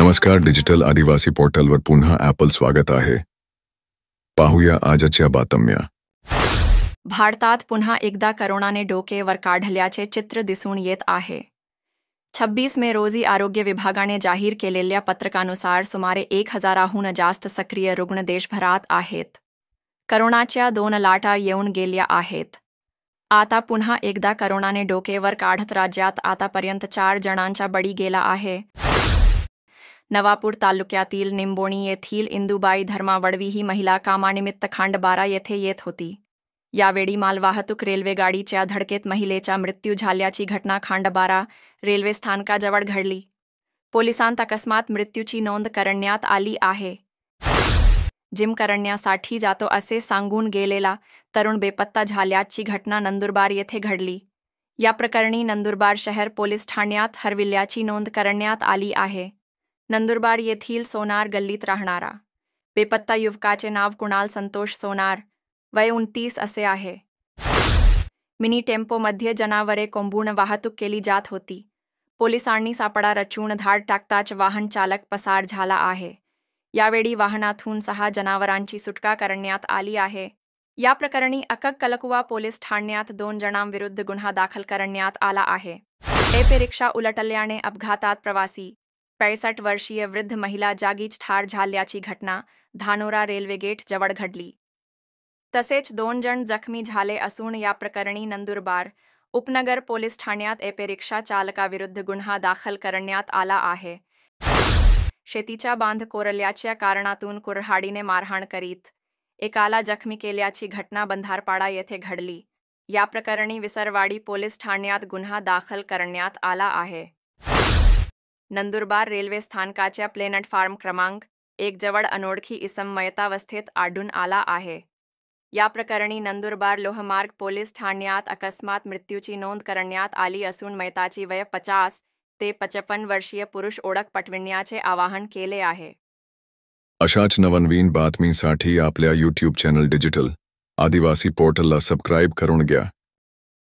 नमस्कार, डिजिटल आदिवासी पोर्टलवर पुन्हा ॲपल स्वागत आहे. पाहूया आजच्या बातम्या. भारतात पुन्हा एकदा करोनाने डोके वर काढल्याचे चित्र दिसून येत आहे. 26 मे रोजी आरोग्य विभागाने जाहीर केलेल्या पत्रकानुसार सुमारे 1000हून जास्त सक्रिय रुग्ण देशभरात आहेत. करोनाच्या 2 लाटा येऊन गेल्या आहेत. आता पुन्हा एकदा करोनाने डोके वर काढत राज्यात आतापर्यंत 4 जणांचा बळी गेला आहे. नवापूर तालुक्यातील निंबोणी येथील इंदुबाई धर्मावडवी ही महिला कामानिमित्त खांडबारा येथे येत होती. यावेळी मालवाहतूक रेल्वेगाडीच्या धडकेत महिलेचा मृत्यू झाल्याची घटना खांडबारा रेल्वे स्थानकाजवळ घडली. पोलिसांत अकस्मात मृत्यूची नोंद करण्यात आली आहे. जिम करण्यासाठी जातो असे सांगून गेलेला तरुण बेपत्ता झाल्याची घटना नंदुरबार येथे घडली. या प्रकरणी नंदुरबार शहर पोलीस ठाण्यात हरविल्याची नोंद करण्यात आली आहे. नंदुरबार येथील सोनार गल्लीत राहणारा बेपत्ता युवकाचे नाव कुणाल संतोष सोनार, वय 29 असे आहे. मिनी टेम्पोमध्ये जनावरे कोंबून वाहतूक केली जात होती. पोलिसांनी सापळा रचून धाड टाकताच वाहन चालक पसार झाला आहे. यावेळी वाहनातून 6 जनावरांची सुटका करण्यात आली आहे. या प्रकरणी अक्कलकुवा पोलीस ठाण्यात 2 जणांविरुद्ध गुन्हा दाखल करण्यात आला आहे. एपे रिक्षा उलटल्याने अपघातात प्रवासी 65 वर्षीय वृद्ध महिला जागीच ठार झाल्याची घटना धानोरा रेल्वे गेट जवळ घडली. तसेच 2 जण जखमी झाले असून या प्रकरणी नंदुरबार उपनगर पोलीस ठाण्यात एपे रिक्षा चालकाविरुद्ध गुन्हा दाखल करण्यात आला आहे. शेतीच्या बांध कोरल्याच्या कारणातून कुऱ्हाडीने मारहाण करीत एकाला जखमी केल्याची घटना बंधारपाडा येथे घडली. या प्रकरणी विसरवाडी पोलीस ठाण्यात गुन्हा दाखल करण्यात आला आहे. नंदुरबार रेल्वे स्थानकाच्या प्लेटफॉर्म क्रमांक 1 जवळ अनोळखी इसम मयतावस्थेत आढळून आला आहे. या प्रकरणी नंदुरबार लोहमार्ग पोलीस ठाण्यात अकस्मात मृत्यूची नोंद करण्यात आली असून मयताची वय 50 ते 55 वर्षीय पुरुष ओळख पटविण्याचे आवाहन केले आहे. अशाच नवनवीन बातमीसाठी आपल्या YouTube चॅनल डिजिटल आदिवासी पोर्टलला सबस्क्राईब करून घ्या.